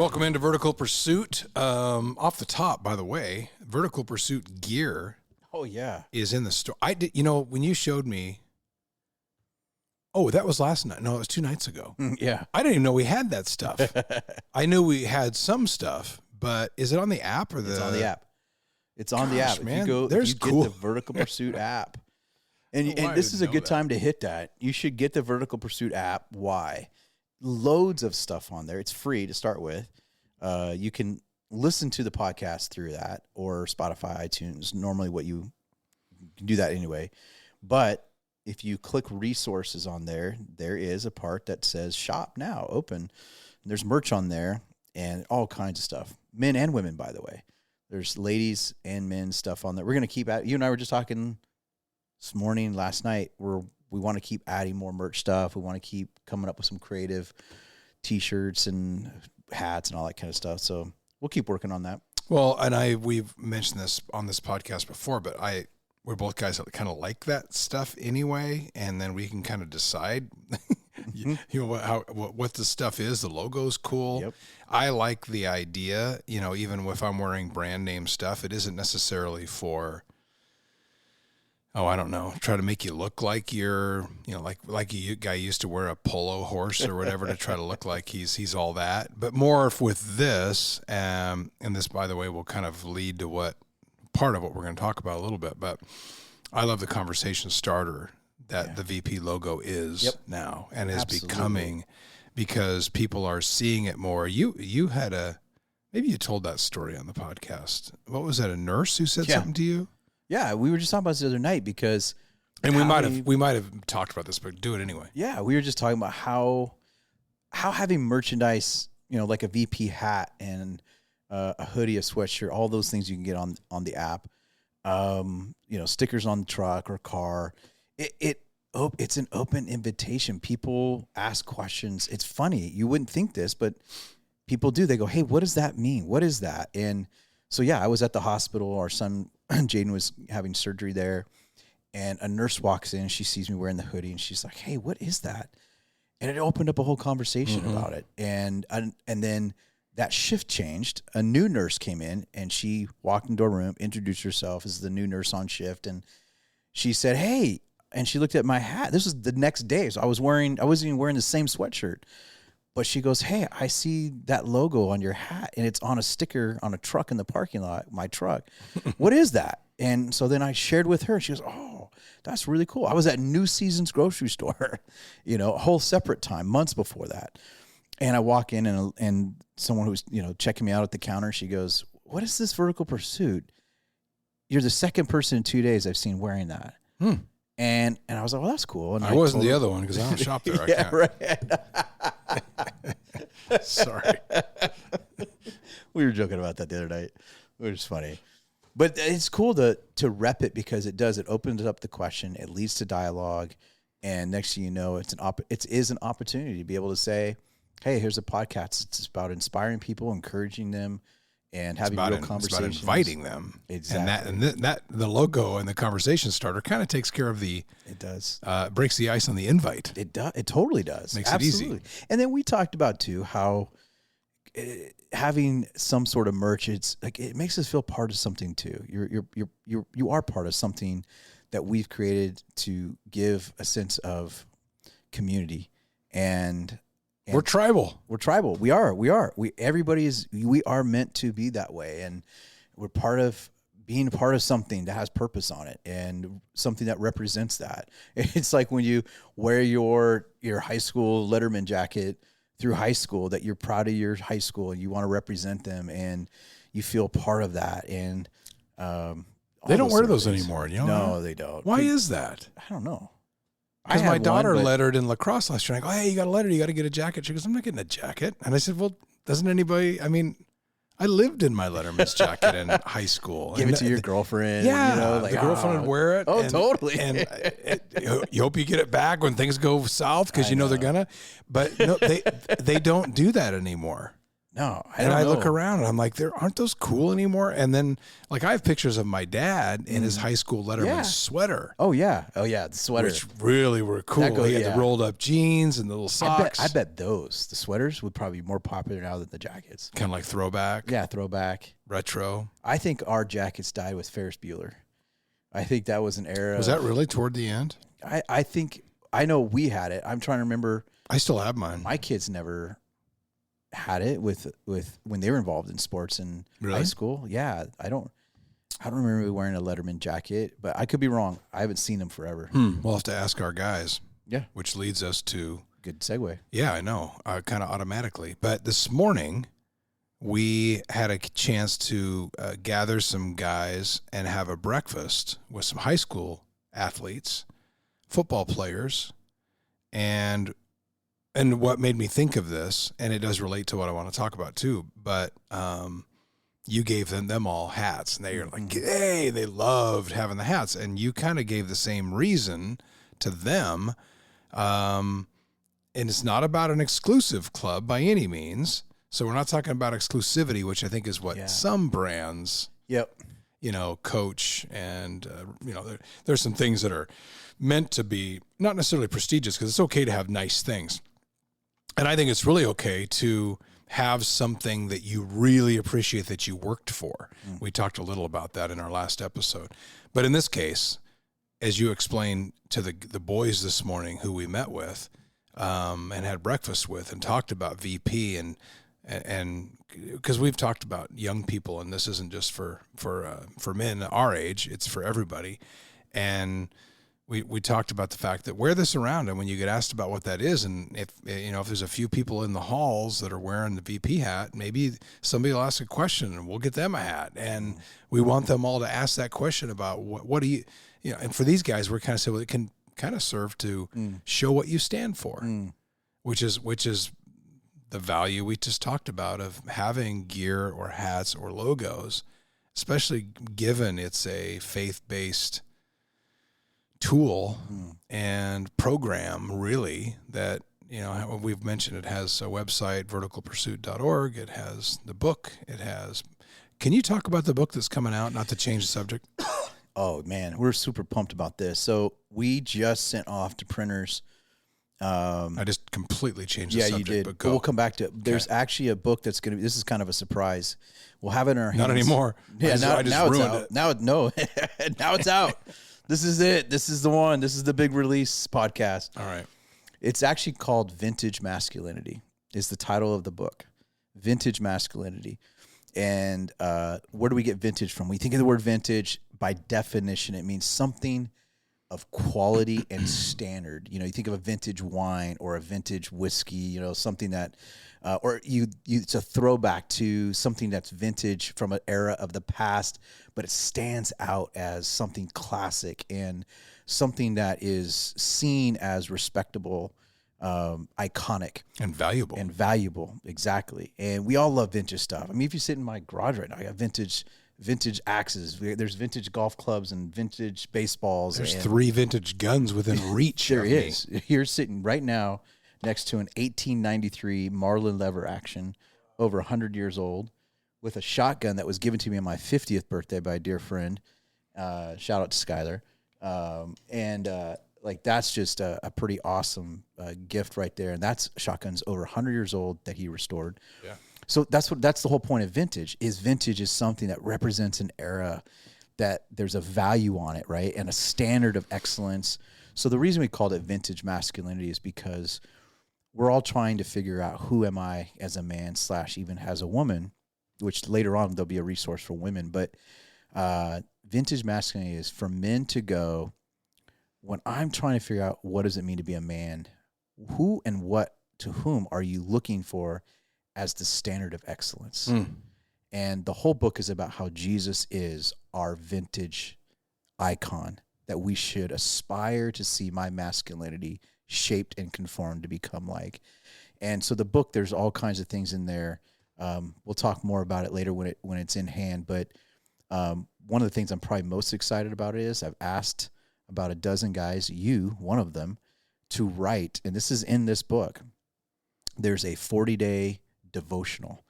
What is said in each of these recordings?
Welcome into Vertical Pursuit. Off the top, by the way, Vertical Pursuit gear. Oh yeah, is in the store. I did. You know, when you showed me. Oh, that was last night. No, it was 2 nights ago. Yeah, I didn't even know we had that stuff. I knew we had some stuff, but is it on the app or the? It's on the app. It's on the app. Man, if you go, there's if you get the Vertical Pursuit app, and this is a good time to hit that. You should get the Vertical Pursuit app. Why? Loads of stuff on there. It's free to start with. You can listen to the podcast through that or Spotify, iTunes. Normally, you can do that anyway. But if you click resources on there, there is a part that says shop now, open. There's merch on there and all kinds of stuff. Men and women, by the way. There's ladies and men's stuff on there. We're going to keep at. You and I were just talking this morning, last night. We want to keep adding more merch stuff. We want to keep coming up with some creative T-shirts and hats and all that kind of stuff. So we'll keep working on that. Well, and we've mentioned this on this podcast before, but we're both guys that kind of like that stuff anyway, and then we can kind of decide, you know, what the stuff is. The logo's cool. Yep. I like the idea. You know, even if I'm wearing brand name stuff, it isn't necessarily for. Oh, I don't know. Try to make you look like you're, you know, like a guy used to wear a polo horse or whatever to try to look like he's all that. But more with this, and this, by the way, will kind of lead to part of what we're going to talk about a little bit. But I love the conversation starter that the VP logo is now and is becoming, because people are seeing it more. You had maybe you told that story on the podcast. What was that? A nurse who said something to you? Yeah, we were just talking about this the other night because, and we might have talked about this, but do it anyway. Yeah, we were just talking about how having merchandise, you know, like a VP hat and a hoodie, a sweatshirt, all those things you can get on the app. You know, stickers on the truck or car. It's an open invitation. People ask questions. It's funny. You wouldn't think this, but people do. They go, "Hey, what does that mean? What is that?" And so, yeah, I was at the hospital. Our son Jaden was having surgery there, and a nurse walks in. She sees me wearing the hoodie, and she's like, "Hey, what is that?" And it opened up a whole conversation about it. And then that shift changed. A new nurse came in, and she walked into our room, introduced herself as the new nurse on shift, and she said, "Hey," and she looked at my hat. This was the next day, so I wasn't even wearing the same sweatshirt. But she goes, "Hey, I see that logo on your hat, and it's on a sticker on a truck in the parking lot, my truck. What is that?" And so then I shared with her. She goes, "Oh, that's really cool. I was at New Seasons grocery store, you know, a whole separate time, months before that." And I walk in, and someone who's, you know, checking me out at the counter, she goes, "What is this Vertical Pursuit? You're the second person in 2 days I've seen wearing that." And I was like, "Well, that's cool." And I wasn't the other one because I don't shop there. Yeah, right. Sorry. We were joking about that the other night. It was funny. But it's cool to rep it because it opens up the question. It leads to dialogue. And next thing you know, it is an opportunity to be able to say, "Hey, here's a podcast. It's about inspiring people, encouraging them, and having real conversations." It's about inviting them. Exactly. And that the logo and the conversation starter kind of takes care of the. It does. Breaks the ice on the invite. It does. It totally does. Makes Absolutely. it easy. And then we talked about too how having some sort of merch, it's like it makes us feel part of something too. You are part of something that we've created to give a sense of community and we're tribal. We're tribal. We are. We are meant to be that way, and we're part of being part of something that has purpose on it and something that represents that. It's like when you wear your high school Letterman jacket through high school, that you're proud of your high school and you want to represent them and you feel part of that. And they don't wear those anymore. You know? No, they don't. Why is that? I don't know. Because my daughter lettered in lacrosse last year. I go, "Hey, you got a letter, you got to get a jacket." She goes, "I'm not getting a jacket." And I said, "Well, doesn't anybody, I mean, I lived in my Letterman's jacket in high school." Give it to your girlfriend. Yeah, you know, like, the girlfriend would wear it. Oh, totally. And you hope you get it back when things go south because you know they're gonna. But no, they don't do that anymore. No, I And don't I know. look around and I'm like, there aren't those cool anymore. And then like I have pictures of my dad in his high school Letterman Yeah. sweater, Oh yeah, the sweater. which really were cool. He had the rolled up jeans and the little socks. I bet the sweaters would probably be more popular now than the jackets. Kind of like throwback. Yeah, throwback. Retro. I think our jackets died with Ferris Bueller. I think that was an era. Was that really toward the end? I think I know we had it. I'm trying to remember. I still have mine. My kids never had it with when they were involved in sports in high school. Yeah, I don't remember wearing a Letterman jacket, but I could be wrong. I haven't seen them forever. We'll have to ask our guys. Yeah, which leads us to good segue. Yeah, I know, kind of automatically. But this morning we had a chance to gather some guys and have a breakfast with some high school athletes, football players, and what made me think of this, and it does relate to what I want to talk about too, but you gave them all hats, and they were like, hey, they loved having the hats, and you kind of gave the same reason to them, and it's not about an exclusive club by any means, so we're not talking about exclusivity, which I think is what some brands coach, and there's some things that are meant to be not necessarily prestigious, because it's okay to have nice things. And I think it's really okay to have something that you really appreciate that you worked for. We talked a little about that in our last episode. But in this case, as you explained to the boys this morning who we met with and had breakfast with and talked about VP and because we've talked about young people, and this isn't just for men our age, it's for everybody. And we talked about the fact that wear this around, and when you get asked about what that is, and if there's a few people in the halls that are wearing the VP hat, maybe somebody will ask a question and we'll get them a hat. And we want them all to ask that question about what do you and for these guys, we're kind of saying, well, it can kind of serve to show what you stand for, which is the value we just talked about of having gear or hats or logos, especially given it's a faith-based tool and program, really, that we've mentioned. It has a website, verticalpursuit.org. It has the book. Can you talk about the book that's coming out, not to change the subject? Oh man, we're super pumped about this. So we just sent off to printers. I just completely changed the subject. You did. But go. We'll come back to it. There's actually a book that's going to be, this is kind of a surprise. We'll have it in our hands. Not anymore. Yeah, now it's out. it. Now it's out. This is it. This is the one. This is the big release podcast. All right. It's actually called Vintage Masculinity is the title of the book. Vintage Masculinity. And where do we get vintage from? When you think of the word vintage, by definition, it means something of quality and standard. You think of a vintage wine or a vintage whiskey, something that, it's a throwback to something that's vintage from an era of the past, but it stands out as something classic and something that is seen as respectable, iconic. And valuable. Exactly. And we all love vintage stuff. I mean, if you sit in my garage right now, I got vintage axes. There's vintage golf clubs and vintage baseballs. There's 3 vintage guns within reach. There is. You're sitting right now next to an 1893 Marlin lever action, over 100 years old, with a shotgun that was given to me on my 50th birthday by a dear friend. Shout out to Skylar. That's just a pretty awesome gift right there. And that's shotgun's over 100 years old that he restored. Yeah. So that's the whole point of vintage is something that represents an era that there's a value on it, right? And a standard of excellence. So the reason we called it Vintage Masculinity is because we're all trying to figure out who am I as a man / even as a woman, which later on there'll be a resource for women. But Vintage Masculinity is for men to go, when I'm trying to figure out what does it mean to be a man, who and what to whom are you looking for as the standard of excellence? And the whole book is about how Jesus is our vintage icon, that we should aspire to see my masculinity shaped and conformed to become like. And so the book, there's all kinds of things in there. We'll talk more about it later when it's in hand. But one of the things I'm probably most excited about is I've asked about a dozen guys, one of them, to write, and this is in this book. There's a 40-day devotional.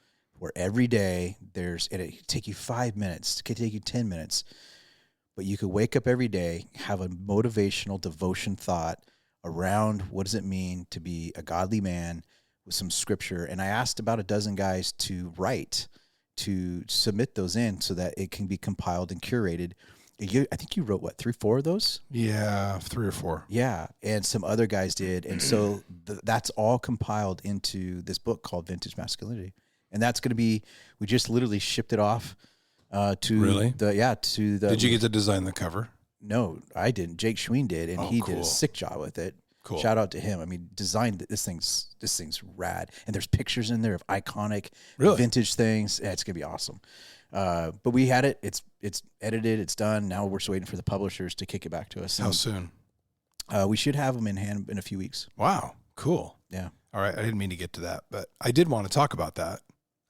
where every day it take you 5 minutes, it could take you 10 minutes, but you could wake up every day, have a motivational devotion thought around what does it mean to be a godly man with some scripture. And I asked about a dozen guys to submit those in so that it can be compiled and curated. I think you wrote, what, 3-4 of those? Yeah, 3 or 4. Yeah, and some other guys did. And so that's all compiled into this book called Vintage Masculinity. And that's going to be, we just literally shipped it off to Really? to the. Did you get to design the cover? No, I didn't. Jake Schween did, and he did a sick job with it. Cool. Shout out to him. I mean, designed this thing's rad, and there's pictures in there of iconic vintage things. Yeah, it's gonna be awesome. But we had it. It's edited. It's done. Now we're just waiting for the publishers to kick it back to us. How soon? We should have them in hand in a few weeks. Wow, cool. Yeah. All right, I didn't mean to get to that, but I did want to talk about that.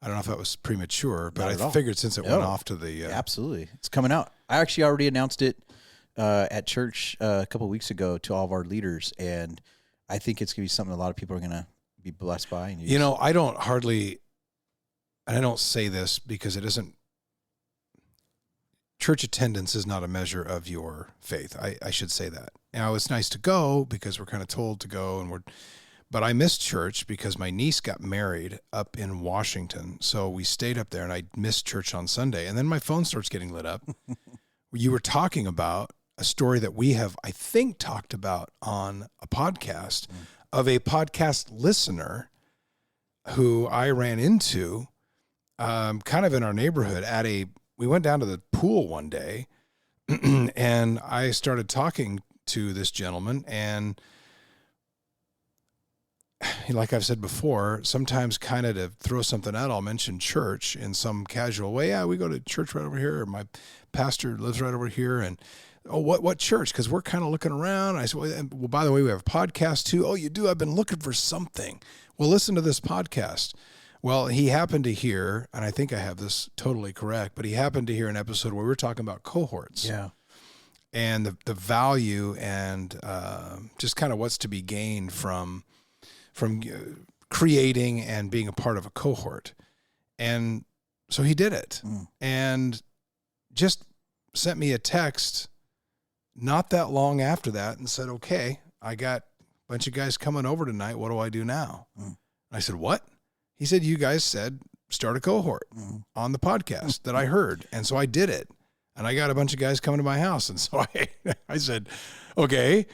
I don't know if that was premature, but I figured since it went off to the... Yeah, absolutely. It's coming out. I actually already announced it at church a couple of weeks ago to all of our leaders, and I think it's going to be something a lot of people are going to be blessed by. And you know, I don't say this because it isn't... Church attendance is not a measure of your faith. I should say that. Now, it's nice to go because we're kind of told to go, but I missed church because my niece got married up in Washington. So we stayed up there and I missed church on Sunday. And then my phone starts getting lit up. You were talking about a story that we have, I think, talked about on a podcast of a podcast listener who I ran into kind of in our neighborhood we went down to the pool one day and I started talking to this gentleman, and like I've said before, sometimes kind of to throw something out, I'll mention church in some casual way. Yeah, we go to church right over here, or my pastor lives right over here. And, oh, what church? Because we're kind of looking around. I said, well, by the way, we have a podcast too. Oh, you do? I've been looking for something. Well, listen to this podcast. Well, he happened to hear, and I think I have this totally correct, but he happened to hear an episode where we were talking about cohorts. Yeah. And the value and just kind of what's to be gained from creating and being a part of a cohort. And so he did it and just sent me a text not that long after that and said, okay, I got a bunch of guys coming over tonight. What do I do now? I said, what? He said, you guys said start a cohort on the podcast that I heard. And so I did it. And I got a bunch of guys coming to my house. And so I said, okay.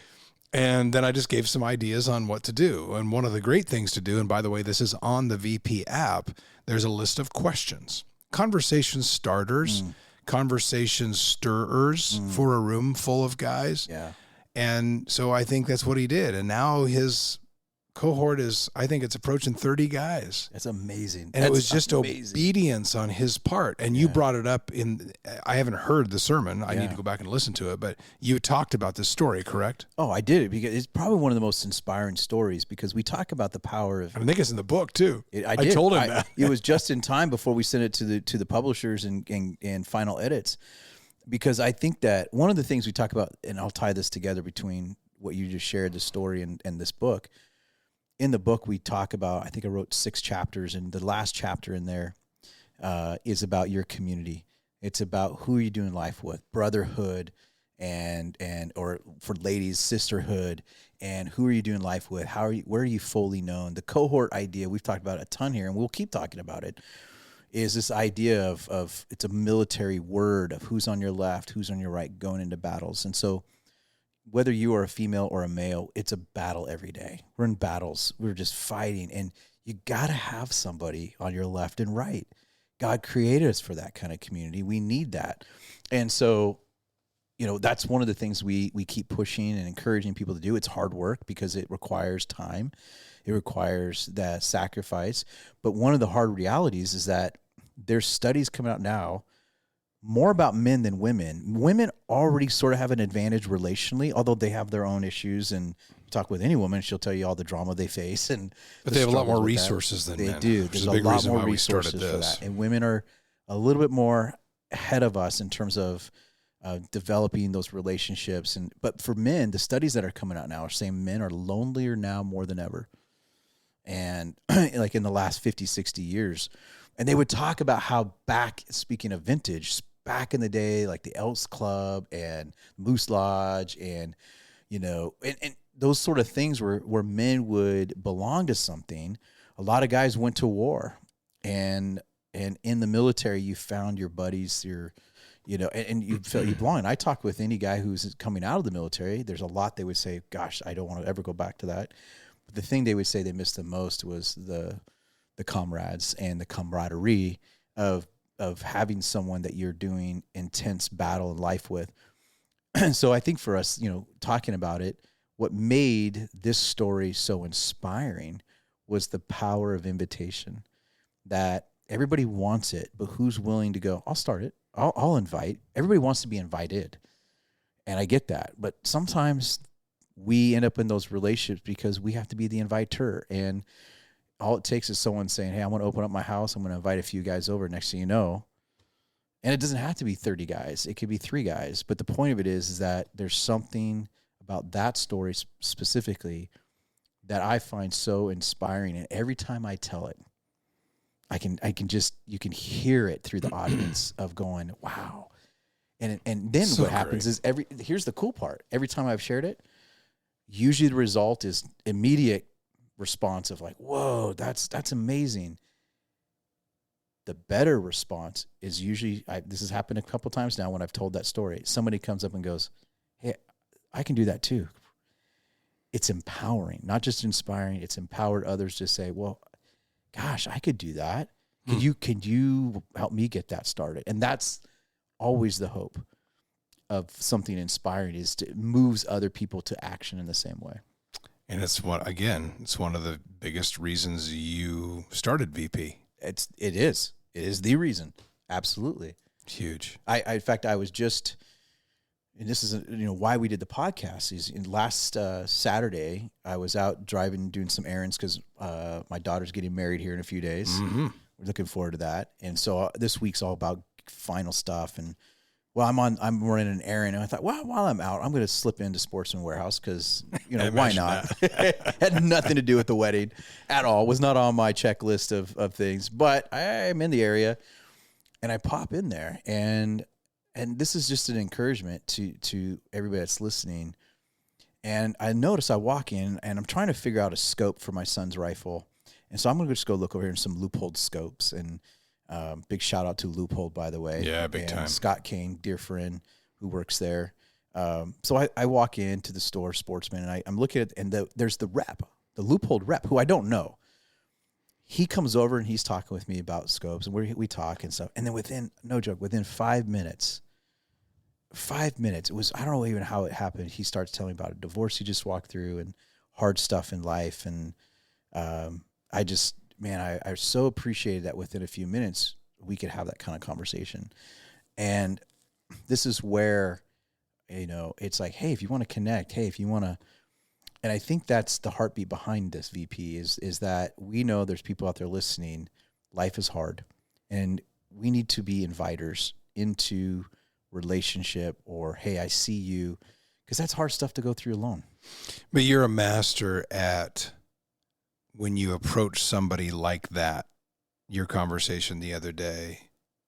And then I just gave some ideas on what to do. And one of the great things to do, and by the way, this is on the VP app, there's a list of questions, conversation starters, conversation stirrers for a room full of guys. Yeah. And so I think that's what he did. And now his cohort I think it's approaching 30 guys. That's amazing. And it was just obedience on his part. And you brought it up I haven't heard the sermon. I need to go back and listen to it, but you talked about this story, correct? Oh, I did it because it's probably one of the most inspiring stories because we talk about the power of... I think it's in the book too. I told him that. It was just in time before we sent it to the publishers and final edits, because I think that one of the things we talk about, and I'll tie this together between what you just shared, the story and this book. In the book, we talk about, I think I wrote 6 chapters, and the last chapter in there is about your community. It's about who you're doing life with, brotherhood, or for ladies, sisterhood, and who are you doing life with? Where are you fully known? The cohort idea, we've talked about a ton here, and we'll keep talking about it, is this idea of it's a military word of who's on your left, who's on your right, going into battles. And so whether you are a female or a male, it's a battle every day. We're in battles. We're just fighting. And you got to have somebody on your left and right. God created us for that kind of community. We need that. And so, that's one of the things we keep pushing and encouraging people to do. It's hard work because it requires time. It requires that sacrifice. But one of the hard realities is that there's studies coming out now more about men than women. Women already sort of have an advantage relationally, although they have their own issues. And you talk with any woman, she'll tell you all the drama they face. But they have a lot more resources than men. They do. There's a lot more resources for that. And women are a little bit more ahead of us in terms of developing those relationships. But for men, the studies that are coming out now are saying men are lonelier now more than ever. And like in the last 50, 60 years. And they would talk about how speaking of vintage, back in the day, like the Elks Club and Moose Lodge and, and those sort of things where men would belong to something. A lot of guys went to war, and in the military, you found your buddies, and you felt you belong. And I talk with any guy who's coming out of the military. There's a lot they would say, gosh, I don't want to ever go back to that. But the thing they would say they missed the most was the comrades and the camaraderie of having someone that you're doing intense battle in life with. So I think for us, talking about it, what made this story so inspiring was the power of invitation, that everybody wants it, but who's willing to go, I'll start it. I'll invite. Everybody wants to be invited. And I get that. But sometimes we end up in those relationships because we have to be the inviter. And all it takes is someone saying, hey, I want to open up my house. I'm going to invite a few guys over. Next thing you know, and it doesn't have to be 30 guys. It could be 3 guys. But the point of it is that there's something about that story specifically that I find so inspiring. And every time I tell it, you can hear it through the audience of going, wow. And then so what happens is here's the cool part. Every time I've shared it, usually the result is immediate response of like, whoa, that's amazing. The better response is usually, this has happened a couple times now when I've told that story. Somebody comes up and goes, hey, I can do that too. It's empowering, not just inspiring. It's empowered others to say, well, gosh, I could do that. Could you help me get that started? And that's always the hope of something inspiring, is to moves other people to action in the same way. And it's one of the biggest reasons you started VP. It is the reason. Absolutely. It's huge. In fact, I was just, and this is why we did the podcast, is last Saturday I was out driving, doing some errands because my daughter's getting married here in a few days. Mm-hmm. We're looking forward to that. And so this week's all about final stuff. And I'm running an errand, and I thought, well, while I'm out, I'm going to slip into Sportsman Warehouse because, why not? Had nothing to do with the wedding at all. Was not on my checklist of things, but I'm in the area, and I pop in there, and this is just an encouragement to everybody that's listening. And I notice I walk in, and I'm trying to figure out a scope for my son's rifle, and so I'm going to just go look over here in some Loophole scopes. And big shout out to Loophole, by the way. Yeah, big time. Scott Kane, dear friend who works there. So I walk into the store, Sportsman, and I'm looking at, and there's the rep, the Loophole rep, who I don't know. He comes over and he's talking with me about scopes, and we talk and stuff. And then within 5 minutes, it was, I don't know even how it happened. He starts telling me about a divorce he just walked through and hard stuff in life. And I so appreciated that within a few minutes we could have that kind of conversation. And this is where, it's like, hey, if you want to connect, hey, if you want to, and I think that's the heartbeat behind this, VP, is that we know there's people out there listening. Life is hard, and we need to be inviters into relationship, or, hey, I see you, because that's hard stuff to go through alone. But you're a master at, when you approach somebody like that, your conversation the other day,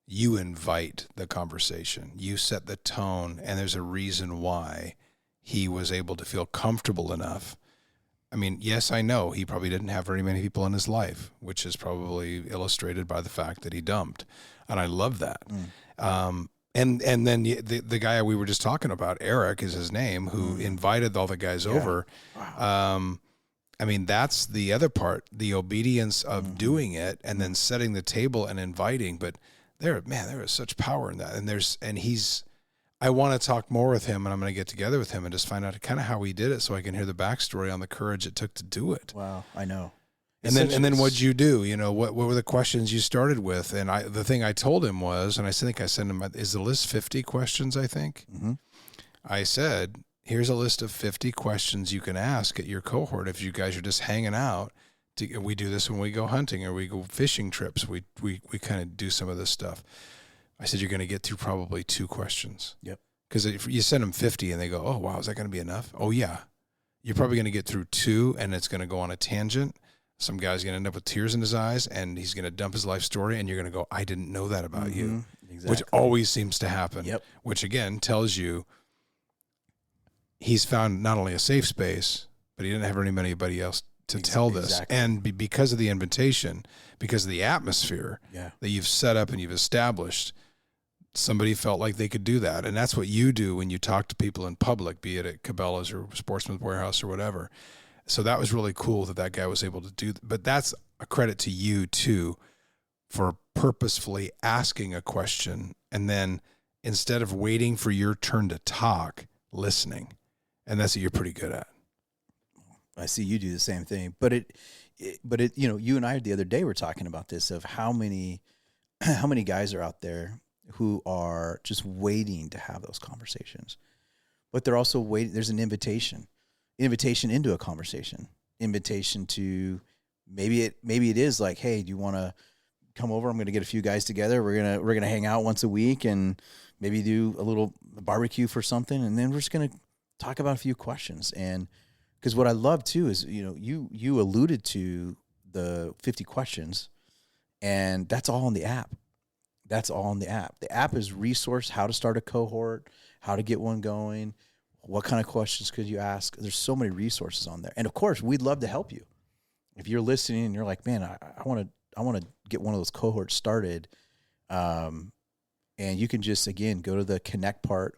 you invite the conversation. You set the tone, and there's a reason why he was able to feel comfortable enough. I mean, yes, I know he probably didn't have very many people in his life, which is probably illustrated by the fact that he dumped. And I love that. And then the guy we were just talking about, Eric is his name, who invited all the guys over. Wow. I mean, that's the other part, the obedience of doing it and then setting the table and inviting. But there is such power in that. And I want to talk more with him, and I'm going to get together with him and just find out kind of how he did it, so I can hear the backstory on the courage it took to do it. Wow, I know. And then what'd you do? What were the questions you started with? And the thing I told him was, and I think I sent him, is the list 50 questions, I think? Mm-hmm. I said, here's a list of 50 questions you can ask at your cohort if you guys are just hanging out. We do this when we go hunting or we go fishing trips. We kind of do some of this stuff. I said, you're going to get through probably 2 questions. Yep. Because if you send them 50 and they go, oh, wow, is that going to be enough? Oh, yeah. You're probably going to get through 2, and it's going to go on a tangent. some guy's going to end up with tears in his eyes, and he's going to dump his life story, and you're going to go, I didn't know that about you, which always seems to happen, which again tells you he's found not only a safe space, but he didn't have anybody else to tell this. And because of the invitation, because of the atmosphere that you've set up and you've established, somebody felt like they could do that. And that's what you do when you talk to people in public, be it at Cabela's or Sportsman's Warehouse or whatever. So that was really cool that guy was able to do. But that's a credit to you, too, for purposefully asking a question and then instead of waiting for your turn to talk, listening. And that's what you're pretty good at. I see you do the same thing. But it, you know, you and I the other day were talking about this of how many guys are out there who are just waiting to have those conversations. But they're also waiting. There's an invitation into a conversation, invitation to maybe it is like, hey, do you want to come over? I'm going to get a few guys together. We're going to hang out once a week and maybe do a little barbecue for something. And then we're just going to talk about a few questions. And because what I love too is, you know, you alluded to the 50 questions, and that's all on the app. That's all on the app. The app is resource, how to start a cohort, how to get one going, what kind of questions could you ask? There's so many resources on there. And of course, we'd love to help you. If you're listening and you're like, man, I want to get one of those cohorts started. And you can just, again, go to the connect part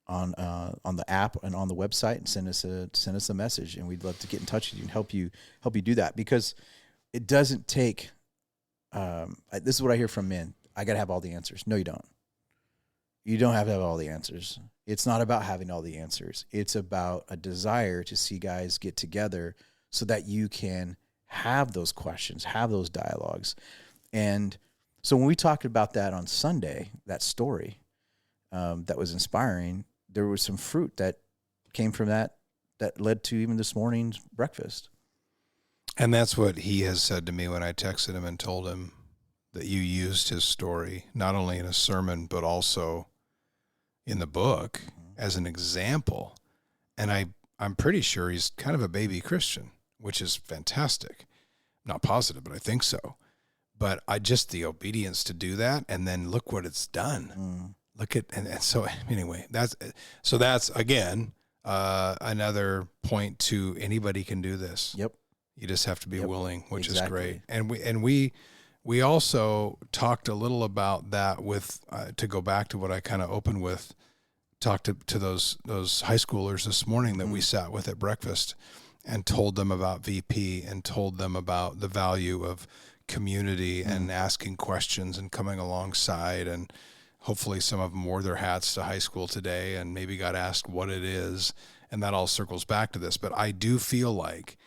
on the app and on the website and send us a message. And we'd love to get in touch with you and help you do that, because it doesn't take, this is what I hear from men. I got to have all the answers. No, you don't. You don't have to have all the answers. It's not about having all the answers. It's about a desire to see guys get together so that you can have those questions, have those dialogues. And so when we talked about that on Sunday, that story that was inspiring, there was some fruit that came from that led to even this morning's breakfast. And that's what he has said to me when I texted him and told him that you used his story, not only in a sermon, but also in the book as an example. And I'm pretty sure he's kind of a baby Christian, which is fantastic. Not positive, but I think so. But just the obedience to do that, and then look what it's done. Look at, and so anyway, that's again, another point to anybody can do this. Yep. You just have to be willing, which is great. And we also talked a little about that with, to go back to what I kind of opened with, talked to those high schoolers this morning that we sat with at breakfast and told them about VP and told them about the value of community and asking questions and coming alongside. And hopefully some of them wore their hats to high school today and maybe got asked what it is. And that all circles back to this. But I do feel like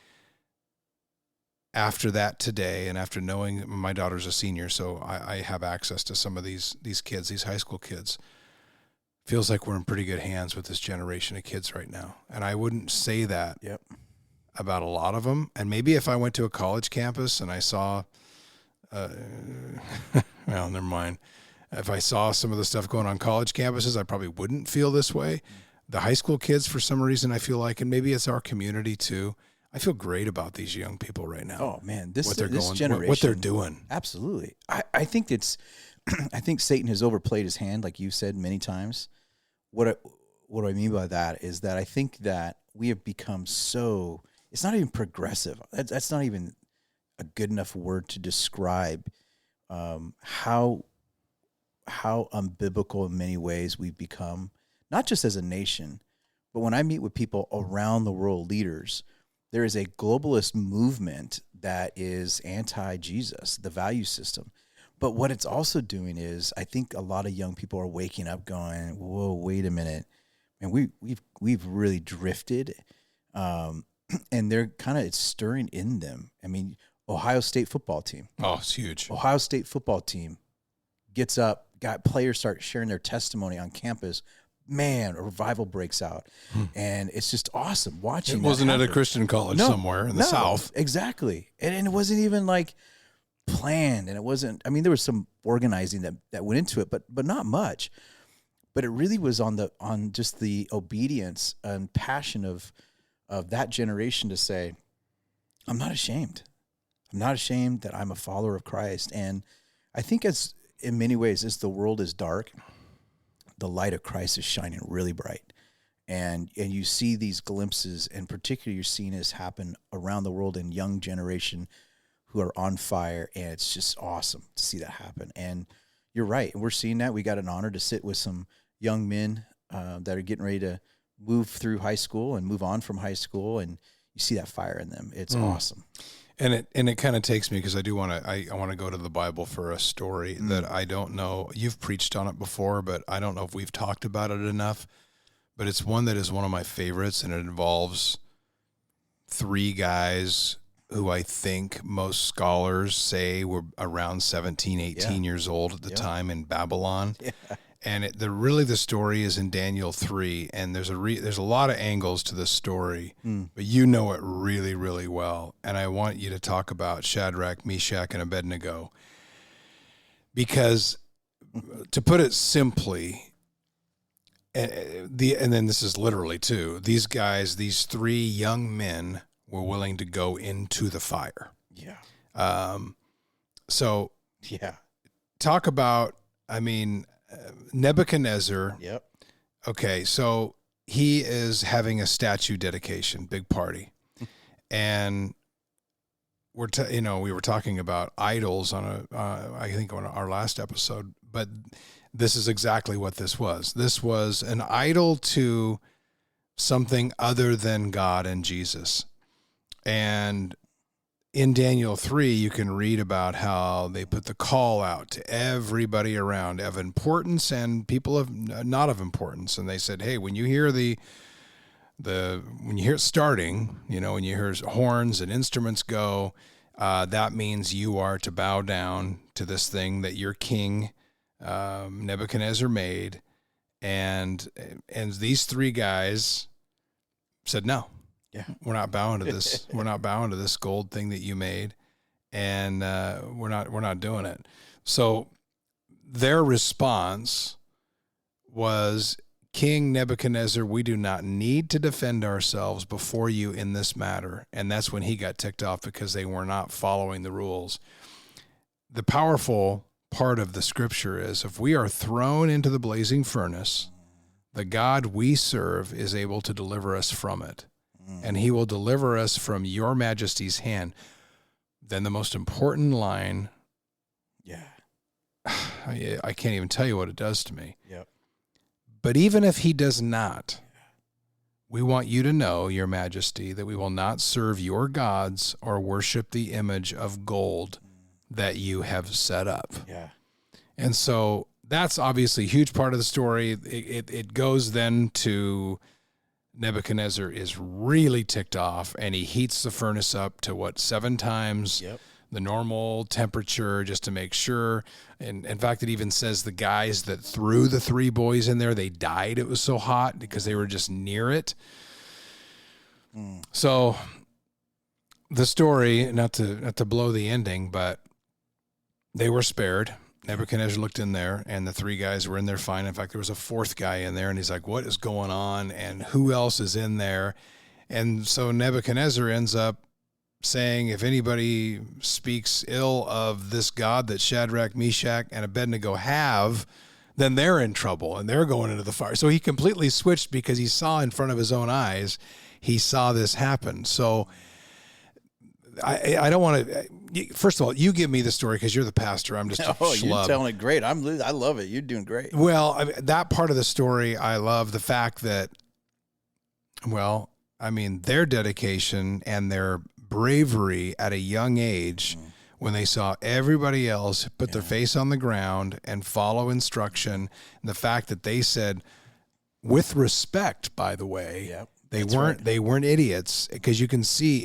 after that today, and after knowing my daughter's a senior, so I have access to some of these kids, these high school kids, feels like we're in pretty good hands with this generation of kids right now. And I wouldn't say that about a lot of them. And maybe if I went to a college campus and I saw, well, never mind. If I saw some of the stuff going on college campuses, I probably wouldn't feel this way. The high school kids, for some reason, I feel like, and maybe it's our community too, I feel great about these young people right now. Oh man, this generation, what they're doing. Absolutely. I think I think Satan has overplayed his hand, like you said many times. What I mean by that is that I think that we have become so, it's not even progressive. That's not even a good enough word to describe how unbiblical in many ways we've become, not just as a nation, but when I meet with people around the world, leaders, there is a globalist movement that is anti-Jesus, the value system. But what it's also doing is, I think a lot of young people are waking up going, whoa, wait a minute. And we've really drifted. And they're kind of, it's stirring in them. I mean, Ohio State football team. Oh, it's huge. Ohio State football team gets up, got players start sharing their testimony on campus. Man, a revival breaks out. And it's just awesome watching. It wasn't at a Christian college somewhere in the South. Exactly. And it wasn't even like planned. And it wasn't, I mean, there was some organizing that went into it, but not much. But it really was on just the obedience and passion of that generation to say, I'm not ashamed. I'm not ashamed that I'm a follower of Christ. And I think as in many ways, as the world is dark, the light of Christ is shining really bright. And you see these glimpses, and particularly you're seeing this happen around the world in young generation who are on fire, and it's just awesome to see that happen. And you're right, we're seeing that. We got an honor to sit with some young men that are getting ready to move through high school and move on from high school, and you see that fire in them. It's awesome. And it kind of takes me, because I do want to I want to go to the Bible for a story that I don't know. You've preached on it before, but I don't know if we've talked about it enough. But it's one that is one of my favorites, and it involves three guys who I think most scholars say were around 17, 18 years old at the time in Babylon. Yeah. And the story is in Daniel 3, and there's a lot of angles to this story, but you know it really, really well. And I want you to talk about Shadrach, Meshach, and Abednego, because to put it simply, and then this is literally too, these guys, these three young men were willing to go into the fire. Yeah. So talk about, Nebuchadnezzar. Yep. Okay. So he is having a statue dedication, big party. And we were talking about idols on I think on our last episode, but this is exactly what this was. This was an idol to something other than God and Jesus. And in Daniel 3, you can read about how they put the call out to everybody around of importance and people of not of importance. And they said, hey, when you hear when you hear it starting, when you hear horns and instruments go, that means you are to bow down to this thing that your king Nebuchadnezzar made. And these three guys said, no. Yeah, we're not bowing to this. We're not bowing to this gold thing that you made, and we're not doing it. So their response was, King Nebuchadnezzar, we do not need to defend ourselves before you in this matter. And that's when he got ticked off, because they were not following the rules. The powerful part of the scripture is, if we are thrown into the blazing furnace, the God we serve is able to deliver us from it. And he will deliver us from your majesty's hand. Then the most important line, I can't even tell you what it does to me. Yep. But even if he does not, we want you to know, your majesty, that we will not serve your gods or worship the image of gold that you have set up. Yeah. And so that's obviously a huge part of the story. It goes then to Nebuchadnezzar is really ticked off, and he heats the furnace up to 7 times the normal temperature, just to make sure. And in fact, it even says the guys that threw the 3 boys in there, they died. It was so hot because they were just near it. So the story, not to blow the ending, but they were spared. Nebuchadnezzar looked in there, and the 3 guys were in there fine. In fact, there was a 4th guy in there, and he's like, what is going on? And who else is in there? And so Nebuchadnezzar ends up saying, if anybody speaks ill of this God that Shadrach, Meshach, and Abednego have, then they're in trouble, and they're going into the fire. So he completely switched, because he saw in front of his own eyes, he saw this happen. So I don't want to. First of all, you give me the story, because you're the pastor. I'm just a schlub. You're telling it great. I love it. You're doing great. Well, that part of the story, I love the fact that, their dedication and their bravery at a young age, when they saw everybody else put their face on the ground and follow instruction, and the fact that they said, with respect, by the way. They weren't idiots, because you can see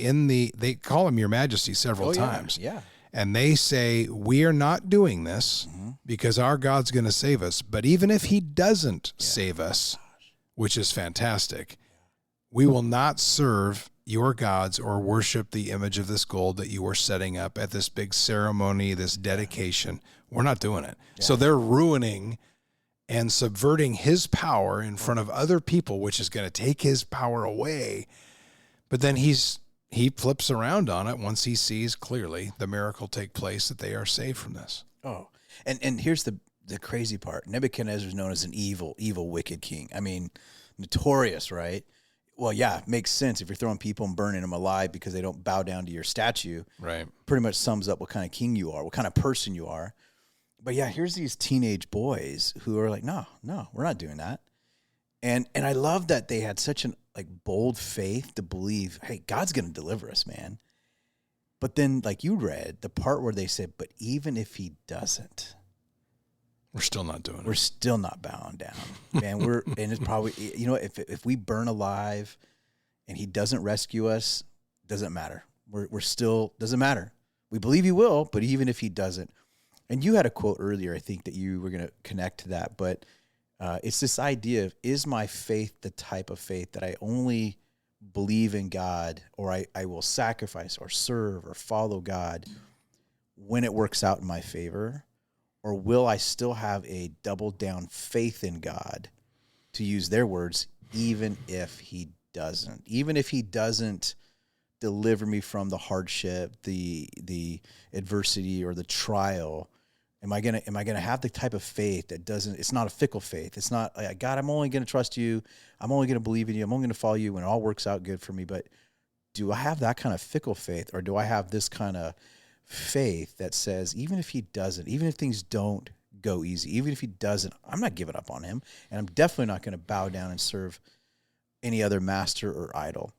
they call him your majesty several times. Yeah. And they say, we are not doing this because our God's going to save us. But even if he doesn't save us, which is fantastic, we will not serve your gods or worship the image of this gold that you are setting up at this big ceremony, this dedication. We're not doing it. Yeah. So they're ruining and subverting his power in front of other people, which is going to take his power away. But then he's he flips around on it once he sees clearly the miracle take place that they are saved from this. Oh, and here's the crazy part. Nebuchadnezzar is known as an evil, wicked king. I mean, notorious, right? Well, yeah, it makes sense if you're throwing people and burning them alive because they don't bow down to your statue. Right. Pretty much sums up what kind of king you are, what kind of person you are. But yeah, here's these teenage boys who are like, no, we're not doing that. And I love that they had such an like bold faith to believe, hey, God's going to deliver us, man. But then, like you read, the part where they said, but even if he doesn't, we're still not doing it. We're still not bowing down, man. And it's probably, you know, if we burn alive and he doesn't rescue us, doesn't matter. We're still, doesn't matter. We believe he will, but even if he doesn't. And you had a quote earlier, I think, that you were going to connect to that, but it's this idea of, is my faith the type of faith that I only believe in God, or I will sacrifice or serve or follow God when it works out in my favor? Or will I still have a double down faith in God, to use their words, even if he doesn't deliver me from the hardship, the adversity, or the trial? Am I gonna have the type of faith that doesn't? It's not a fickle faith. It's not like, God, I'm only gonna trust you. I'm only gonna believe in you. I'm only gonna follow you when it all works out good for me. But do I have that kind of fickle faith, or do I have this kind of faith that says, even if he doesn't, even if things don't go easy, even if he doesn't, I'm not giving up on him, and I'm definitely not going to bow down and serve any other master or idol?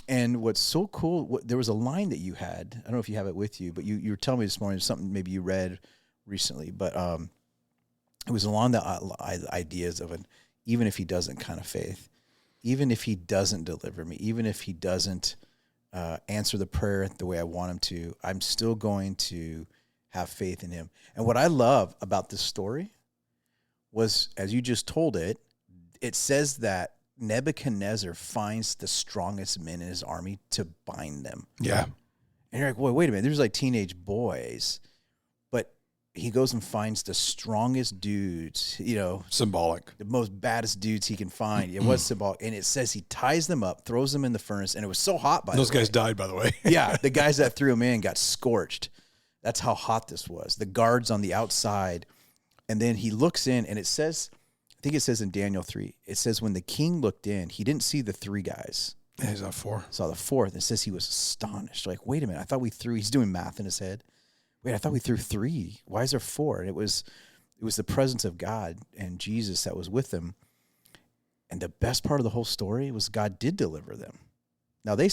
And what's so cool, there was a line that you had, I don't know if you have it with you, but you were telling me this morning, something maybe you read recently, but it was along the ideas of an even if he doesn't kind of faith, even if he doesn't deliver me, even if he doesn't answer the prayer the way I want him to, I'm still going to have faith in him. And what I love about this story was, as you just told it, it says that Nebuchadnezzar finds the strongest men in his army to bind them. Yeah. And you're like, wait a minute, there's like teenage boys, but he goes and finds the strongest dudes, you know, symbolic, the most baddest dudes he can find. It was symbolic. And it says he ties them up, throws them in the furnace, and it was so hot, by those the way. guys died, by the way. Yeah, the guys that threw him in got scorched. That's how hot this was. The guards on the outside. And then he looks in, and it says, I think it says in Daniel 3, it says when the king looked in, he didn't see the three guys. Yeah, he's on four. Saw the fourth. It says he was astonished. Like, wait a minute, I thought we threw, he's doing math in his head. Wait, I thought we threw three. Why is there four? And it was the presence of God and Jesus that was with them. And the best part of the whole story was God did deliver them. Now they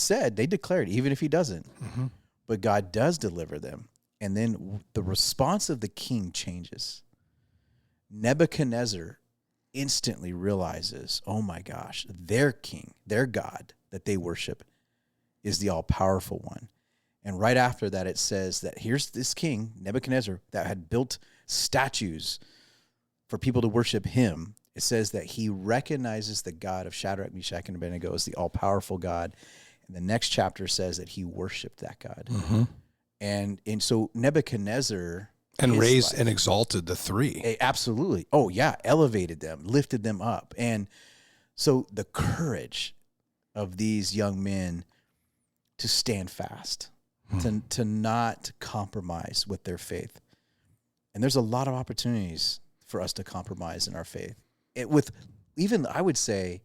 declared, even if he doesn't, but God does deliver them. And then the response of the king changes. Nebuchadnezzar instantly realizes, oh my gosh, their king, their God that they worship is the all-powerful one. And right after that, it says that here's this king, Nebuchadnezzar, that had built statues for people to worship him. It says that he recognizes the God of Shadrach, Meshach, and Abednego as the all-powerful God. And the next chapter says that he worshiped that God. And so Nebuchadnezzar... And raised and exalted the three. Absolutely. Oh, yeah. Elevated them, lifted them up. And so the courage of these young men to stand fast, to not compromise with their faith. And there's a lot of opportunities for us to compromise in our faith. With even, I would say,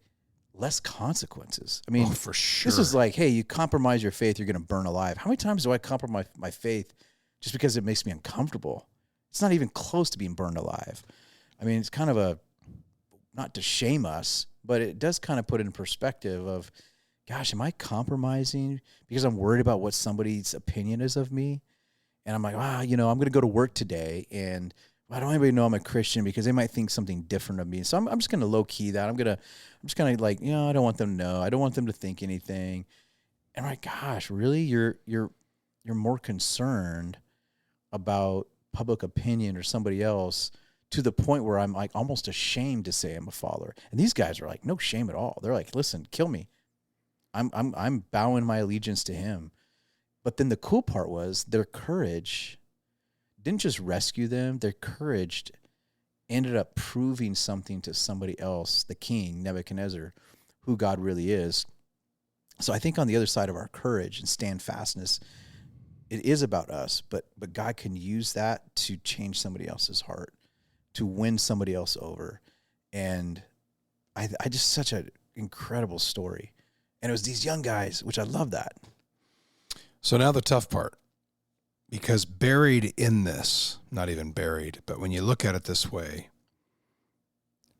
less consequences. I mean, for sure. This is like, hey, you compromise your faith, you're going to burn alive. How many times do I compromise my faith just because it makes me uncomfortable? It's not even close to being burned alive. I mean, it's kind of not to shame us, but it does kind of put it in perspective of, gosh, am I compromising because I'm worried about what somebody's opinion is of me? And I'm like, I'm going to go to work today, and I don't want anybody to know I'm a Christian because they might think something different of me. So I'm just going to low key that. I'm just going to like, I don't want them to know. I don't want them to think anything. And I'm like, gosh, really? You're more concerned about public opinion or somebody else to the point where I'm like almost ashamed to say I'm a follower. And these guys are like, no shame at all. They're like, listen, kill me. I'm bowing my allegiance to him. But then the cool part was their courage didn't just rescue them. Their courage ended up proving something to somebody else, the king, Nebuchadnezzar, who God really is. So I think on the other side of our courage and standfastness, it is about us, but God can use that to change somebody else's heart, to win somebody else over. And I just such an incredible story. And it was these young guys, which I love that. So now the tough part, because buried in this, not even buried, but when you look at it this way,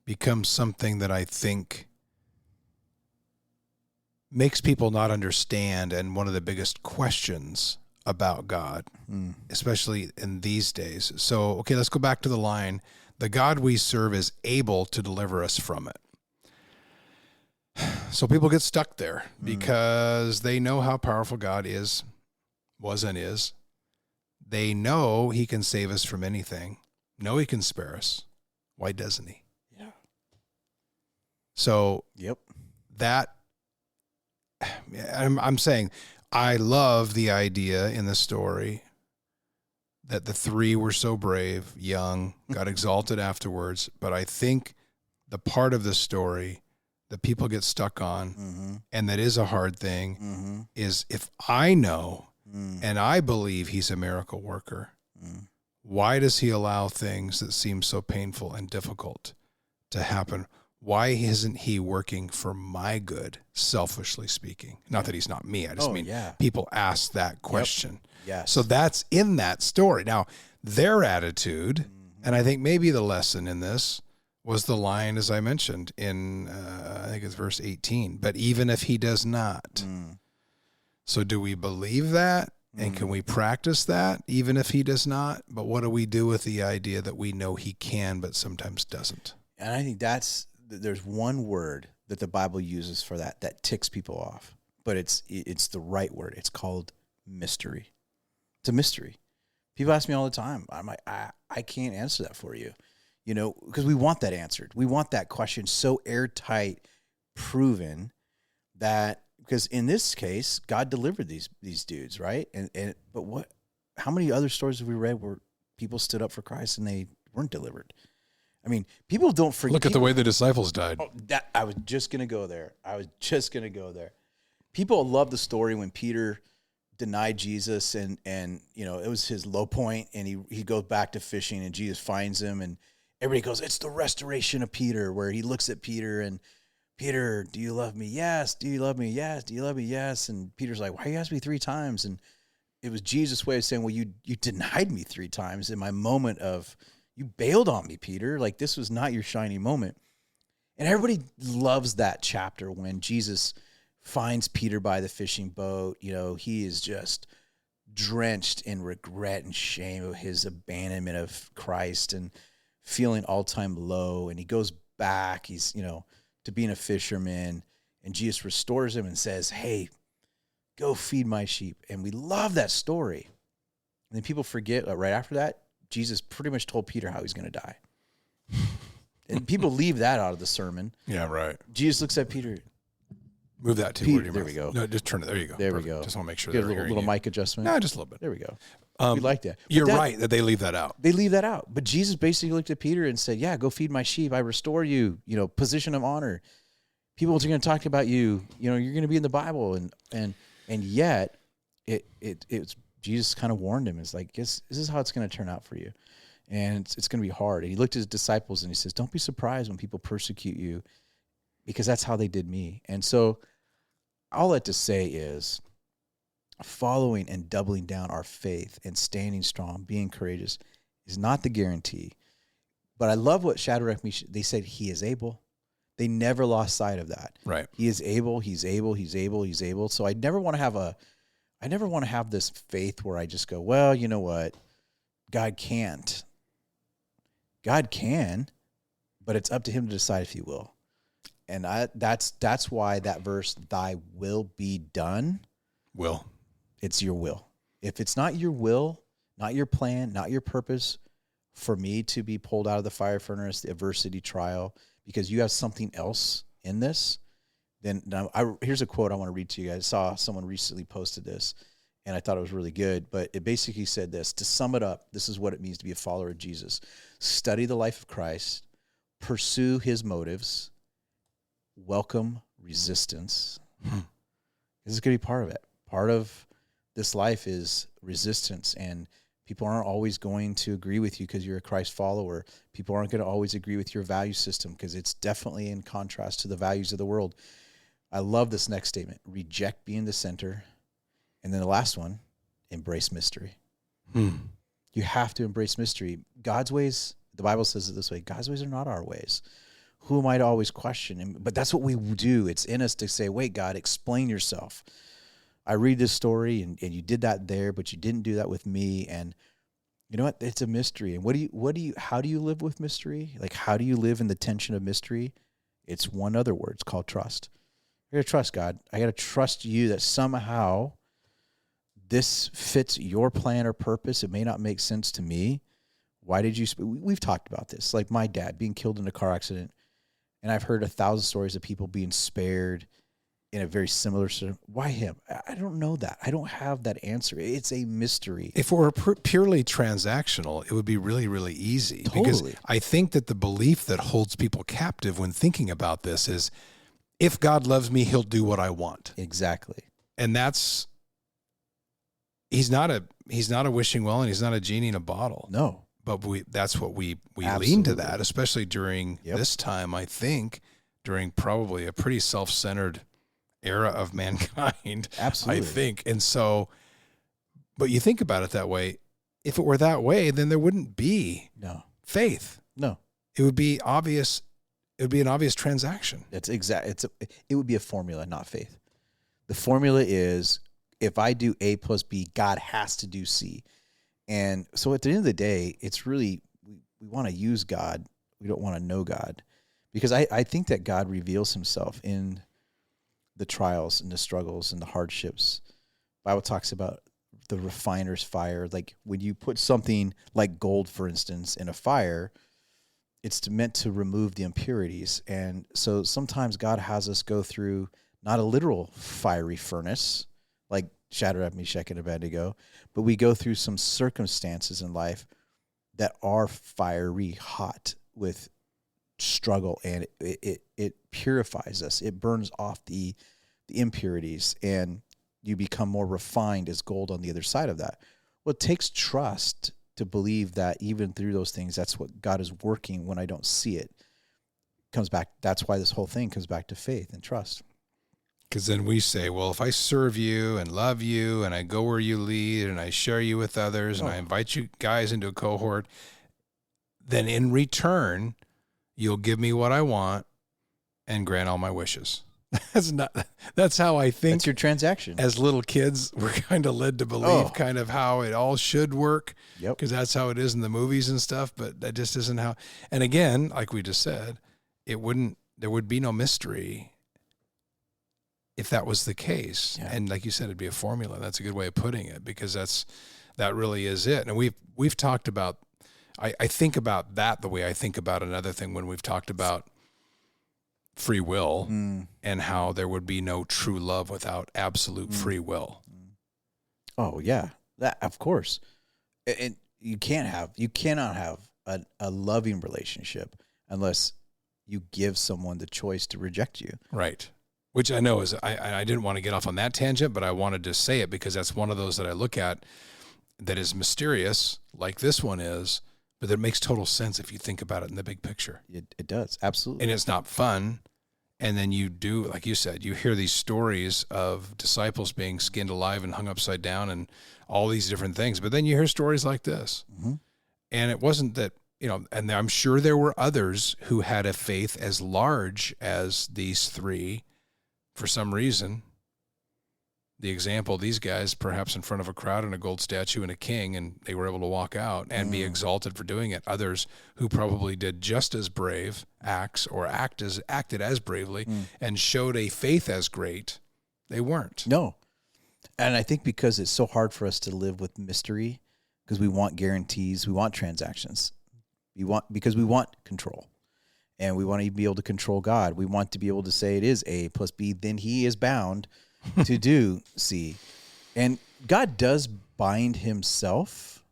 becomes something that I think makes people not understand, and one of the biggest questions about God, especially in these days. So, okay, let's go back to the line. The God we serve is able to deliver us from it. So people get stuck there because they know how powerful God was and is. They know he can save us from anything. Know he can spare us. Why doesn't he? Yeah. So Yep. that, I'm saying, I love the idea in the story that the three were so brave, young, got exalted afterwards. But I think the part of the story that people get stuck on, and that is a hard thing, is if I know and I believe he's a miracle worker, why does he allow things that seem so painful and difficult to happen? Why isn't he working for my good, selfishly speaking? Not that he's not me. I just mean people ask that question. Yes. So that's in that story. Now, their attitude, and I think maybe the lesson in this was the line, as I mentioned, in, I think it's verse 18, but even if he does not. So do we believe that? And can we practice that, even if he does not? But what do we do with the idea that we know he can, but sometimes doesn't? And I think there's one word that the Bible uses for that ticks people off, but it's the right word. It's called mystery. It's a mystery. People ask me all the time. I'm like, I can't answer that for you, because we want that answered. We want that question so airtight, proven that, because in this case, God delivered these dudes, right? But how many other stories have we read where people stood up for Christ and they weren't delivered? I mean, people don't forget. Look at the way the disciples died. I was just going to go there. People love the story when Peter denied Jesus and it was his low point, and he goes back to fishing and Jesus finds him and everybody goes, it's the restoration of Peter, where he looks at Peter and, Peter, do you love me? Yes. Do you love me? Yes. Do you love me? Yes. And Peter's like, why you asked me 3 times? And it was Jesus' way of saying, well, you denied me 3 times in my moment of, you bailed on me, Peter. Like, this was not your shiny moment. And everybody loves that chapter when Jesus finds Peter by the fishing boat. He is just drenched in regret and shame of his abandonment of Christ and feeling all-time low. And he goes back. He's, to being a fisherman, and Jesus restores him and says, hey, go feed my sheep. And we love that story. And then people forget right after that, Jesus pretty much told Peter how he's going to die. And people leave that out of the sermon. Yeah, right. Jesus looks at Peter. Move that to Peter, there we go. No, just turn it. There you go. There Perfect. we go. Just want to make sure Get they're a hearing little you. mic adjustment. No, just a little bit. There we go. We like that. You're right that they leave that out. They leave that out. But Jesus basically looked at Peter and said, yeah, go feed my sheep. I restore you, position of honor. People are going to talk about you. You're going to be in the Bible, and yet it's Jesus kind of warned him. It's like, this is how it's going to turn out for you, and it's going to be hard. And he looked at his disciples and he says, "Don't be surprised when people persecute you, because that's how they did me." And so, all that to say is, following and doubling down our faith and standing strong, being courageous, is not the guarantee. But I love what Shadrach, they said he is able. They never lost sight of that. Right. He is able, he's able, he's able, he's able. So I never want to have this faith where I just go, well, you know what? God can't. God can, but it's up to him to decide if he will. And that's why that verse, thy will be done. It's your will. If it's not your will, not your plan, not your purpose for me to be pulled out of the fire furnace, the adversity trial, because you have something else in this, then here's a quote I want to read to you guys. I saw someone recently posted this, and I thought it was really good, but it basically said this. To sum it up, this is what it means to be a follower of Jesus. Study the life of Christ, pursue his motives, welcome resistance, This is going to be part of it. Part of this life is resistance, and people aren't always going to agree with you because you're a Christ follower. People aren't going to always agree with your value system because it's definitely in contrast to the values of the world. I love this next statement: reject being the center. And then the last one, embrace mystery. You have to embrace mystery. God's ways, the Bible says it this way: God's ways are not our ways. Who am I to always question? But that's what we do. It's in us to say, wait, God, explain yourself. I read this story and you did that there, but you didn't do that with me. And you know what? It's a mystery. And how do you live with mystery? Like, how do you live in the tension of mystery? It's one other word. It's called trust. I got to trust God. I got to trust you that somehow this fits your plan or purpose. It may not make sense to me. Why did you? We've talked about this. Like my dad being killed in a car accident, and I've heard 1,000 stories of people being spared in a very similar. Why him? I don't know that. I don't have that answer. It's a mystery. If it were purely transactional, it would be really, really easy. Totally. Because I think that the belief that holds people captive when thinking about this is, if God loves me, he'll do what I want. Exactly. And that's, he's not a wishing well, and he's not a genie in a bottle. No. But that's what we Absolutely. lean to that, especially during this time, I think, during probably a pretty self-centered era of mankind. Absolutely. I think. And so, but you think about it that way, if it were that way, then there wouldn't be faith. No. It would be obvious. It would be an obvious transaction. It's it would be a formula, not faith. The formula is, if I do A plus B, God has to do C. And so at the end of the day, it's really, we want to use God. We don't want to know God, because I think that God reveals himself in the trials and the struggles and the hardships. The Bible talks about the refiner's fire. Like when you put something like gold, for instance, in a fire, it's meant to remove the impurities. And so sometimes God has us go through not a literal fiery furnace, like Shadrach, Meshach, and Abednego, but we go through some circumstances in life that are fiery hot with struggle, and it purifies us. It burns off the impurities, and you become more refined as gold on the other side of that. Well, it takes trust to believe that even through those things, that's what God is working when I don't see it. Comes back. That's why this whole thing comes back to faith and trust. Because then we say, well, if I serve you and love you and I go where you lead and I share you with others and I invite you guys into a cohort, then in return, you'll give me what I want and grant all my wishes. That's how I think. That's your transaction. As little kids, we're kind of led to believe kind of how it all should work. Yep. Because that's how it is in the movies and stuff, but that just isn't how. And again, like we just said, there would be no mystery if that was the case. Yeah. And like you said, it'd be a formula. That's a good way of putting it, because that really is it. And we've talked about, I think about that the way I think about another thing when we've talked about free will and how there would be no true love without absolute free will. Oh yeah, that of course. And you cannot have a loving relationship unless you give someone the choice to reject you. Right. Which I know is, I didn't want to get off on that tangent, but I wanted to say it because that's one of those that I look at that is mysterious, like this one is, but that makes total sense if you think about it in the big picture. It does, absolutely. And it's not fun. And then you do, like you said, you hear these stories of disciples being skinned alive and hung upside down and all these different things. But then you hear stories like this. Mm-hmm. And it wasn't that, and I'm sure there were others who had a faith as large as these three. For some reason, the example, these guys perhaps in front of a crowd and a gold statue and a king, and they were able to walk out and be exalted for doing it. Others who probably did just as brave acts or acted as bravely and showed a faith as great, they weren't. No. And I think because it's so hard for us to live with mystery, because we want guarantees, we want transactions, because we want control. And we want to be able to control God. We want to be able to say it is A plus B, then he is bound to do C. And God does bind himself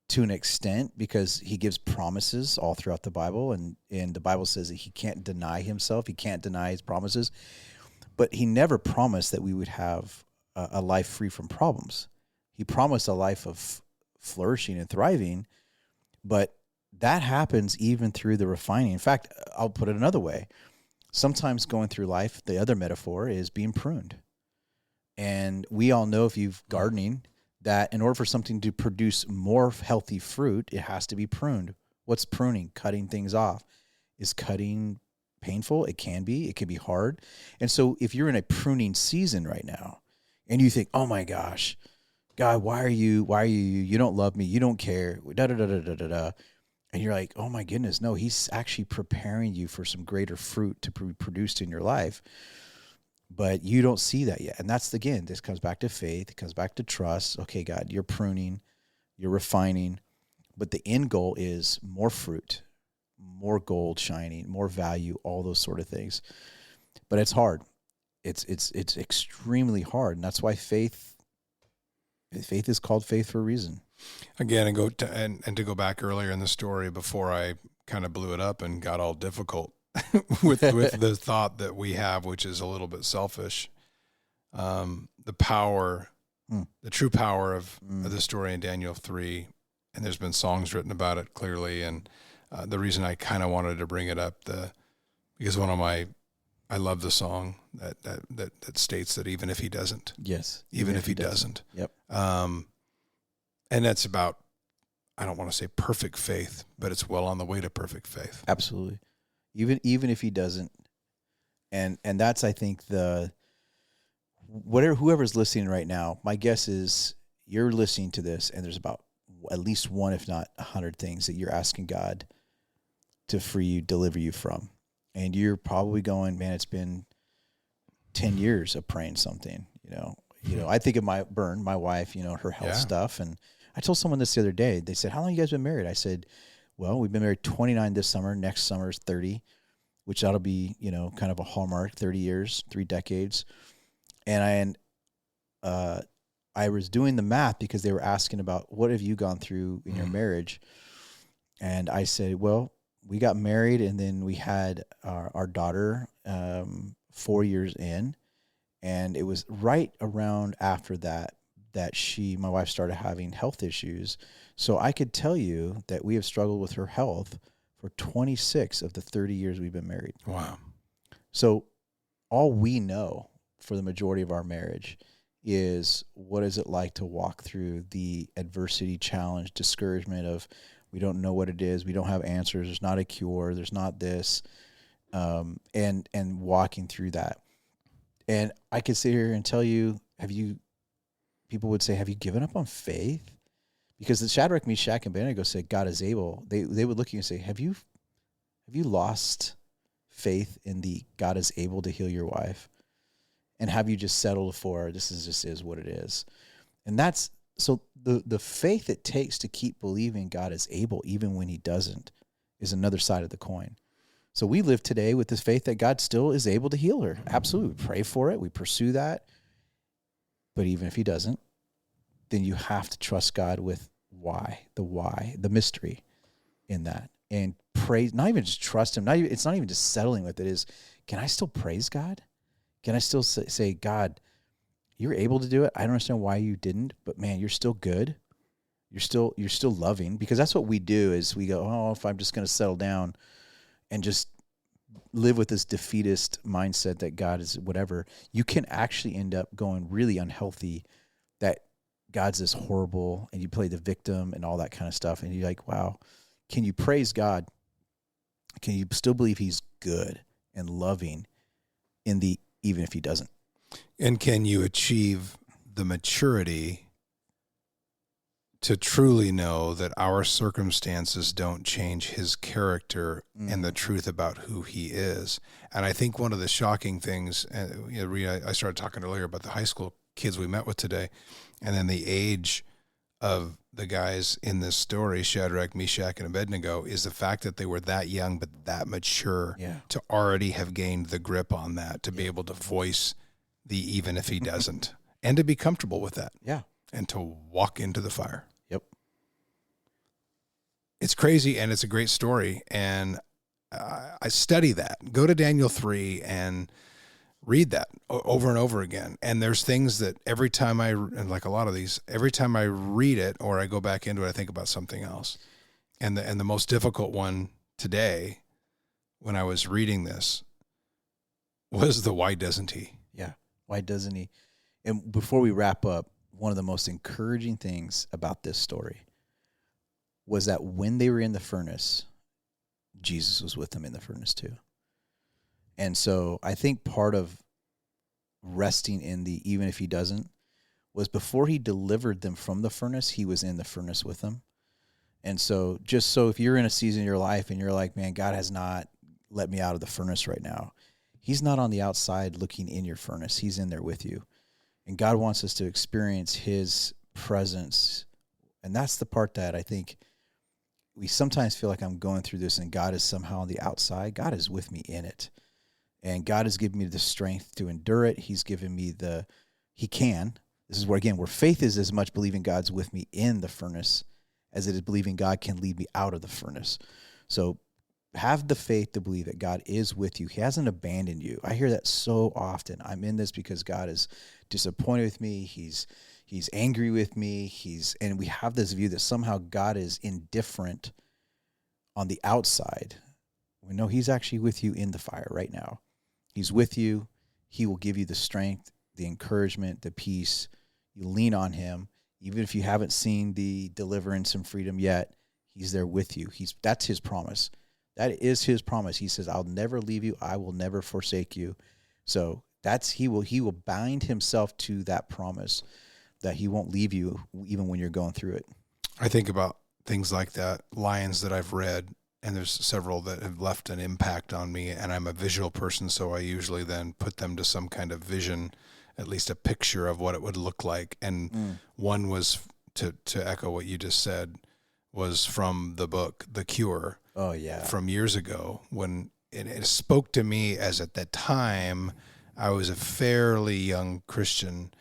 to an extent because he gives promises all throughout the Bible. And the Bible says that he can't deny himself. He can't deny his promises. But he never promised that we would have a life free from problems. He promised a life of flourishing and thriving, but that happens even through the refining. In fact, I'll put it another way. Sometimes going through life, the other metaphor is being pruned. And we all know, if you've gardening, that in order for something to produce more healthy fruit, it has to be pruned. What's pruning? Cutting things off. Is cutting painful? It can be hard. And so if you're in a pruning season right now and you think, oh my gosh, God, why are you, you don't love me. You don't care. Da, da, da, da, da, da, da. And you're like, oh my goodness, no, he's actually preparing you for some greater fruit to be produced in your life. But you don't see that yet. And that's, again, this comes back to faith. It comes back to trust. Okay, God, you're pruning, you're refining. But the end goal is more fruit, more gold shining, more value, all those sort of things. But it's hard. It's extremely hard. And that's why faith is called faith for a reason. Again, and to go back earlier in the story before I kind of blew it up and got all difficult with the thought that we have, which is a little bit selfish. The power, the true power of the story in Daniel 3, and there's been songs written about it clearly. And the reason I kind of wanted to bring it up, because I love the song that states that even if he doesn't, yes, even if he doesn't, yep. And that's about, I don't want to say perfect faith, but it's well on the way to perfect faith. Absolutely. Even if he doesn't. And that's, I think, whoever's listening right now, my guess is you're listening to this and there's about at least one, if not 100 things that you're asking God to free you, deliver you from. And you're probably going, man, it's been 10 years of praying something, I think of my wife, her health stuff. And I told someone this the other day. They said, how long have you guys been married? I said, well, we've been married 29 this summer. Next summer is 30, which that'll be, kind of a hallmark, 30 years, 3 decades. And I was doing the math because they were asking about what have you gone through in your marriage? And I said, well, we got married and then we had our daughter 4 years in. And it was right around after that my wife started having health issues. So I could tell you that we have struggled with her health for 26 of the 30 years we've been married. Wow. So all we know for the majority of our marriage is what is it like to walk through the adversity, challenge, discouragement of we don't know what it is. We don't have answers. There's not a cure. There's not this. And walking through that. And I could sit here and tell you, people would say, have you given up on faith? Because the Shadrach, Meshach, and Abednego said, God is able. They would look at you and say, have you lost faith in the God is able to heal your wife? And have you just settled for this is what it is? And that's, so the faith it takes to keep believing God is able, even when he doesn't, is another side of the coin. So we live today with this faith that God still is able to heal her. Absolutely. We pray for it. We pursue that. But even if he doesn't, then you have to trust God with the mystery in that. And praise, not even just trust him. It's not even just settling with it. Is, can I still praise God? Can I still say, God, you're able to do it. I don't understand why you didn't, but man, you're still good. You're still loving, because that's what we do is we go, oh, if I'm just going to settle down and just live with this defeatist mindset that God is whatever, you can actually end up going really unhealthy, that God's this horrible, and you play the victim and all that kind of stuff. And you're like, wow, can you praise God? Can you still believe he's good and loving even if he doesn't? And can you achieve the maturity to truly know that our circumstances don't change his character and the truth about who he is? And I think one of the shocking things, Rita, I started talking earlier about the high school kids we met with today, and then the age of the guys in this story, Shadrach, Meshach, and Abednego, is the fact that they were that young but that mature to already have gained the grip on that, to be able to voice the even if he doesn't, and to be comfortable with that. Yeah. And to walk into the fire. Yep. It's crazy, and it's a great story, and I study that. Go to Daniel 3 and read that over and over again. And there's things that every time and like a lot of these, every time I read it or I go back into it, I think about something else. And the most difficult one today, when I was reading this, was the why doesn't he? Yeah. Why doesn't he? And before we wrap up, one of the most encouraging things about this story was that when they were in the furnace, Jesus was with them in the furnace too. And so I think part of resting in the even if he doesn't was before he delivered them from the furnace, he was in the furnace with them. And so just so if you're in a season of your life and you're like, man, God has not let me out of the furnace right now. He's not on the outside looking in your furnace. He's in there with you. And God wants us to experience his presence. And that's the part that I think we sometimes feel like I'm going through this and God is somehow on the outside. God is with me in it. And God has given me the strength to endure it. He's given me he can. This is where, again, where faith is as much believing God's with me in the furnace as it is believing God can lead me out of the furnace. So have the faith to believe that God is with you. He hasn't abandoned you. I hear that so often. I'm in this because God is disappointed with me. He's angry with me. And we have this view that somehow God is indifferent on the outside. We know he's actually with you in the fire right now. He's with you. He will give you the strength, the encouragement, the peace. You lean on him. Even if you haven't seen the deliverance and freedom yet, he's there with you. That's his promise. That is his promise. He says, I'll never leave you. I will never forsake you. So he will bind himself to that promise that he won't leave you even when you're going through it. I think about things like that, lines that I've read, and there's several that have left an impact on me, and I'm a visual person, so I usually then put them to some kind of vision, at least a picture of what it would look like. And one was, to echo what you just said, was from the book The Cure. Oh, yeah. From years ago, when it spoke to me, as at that time I was a fairly young Christian,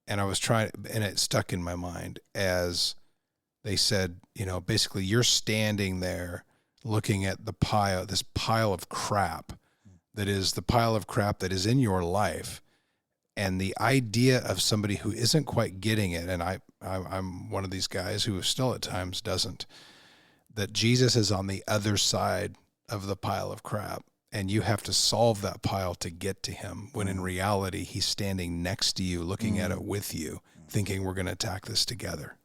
and I was and it stuck in my mind as they said, basically you're standing there looking at this pile of crap that is the pile of crap that is in your life. And the idea of somebody who isn't quite getting it, and I'm one of these guys who still at times doesn't, that Jesus is on the other side of the pile of crap, and you have to solve that pile to get to him, when in reality, he's standing next to you, looking at it with you, thinking we're going to attack this together.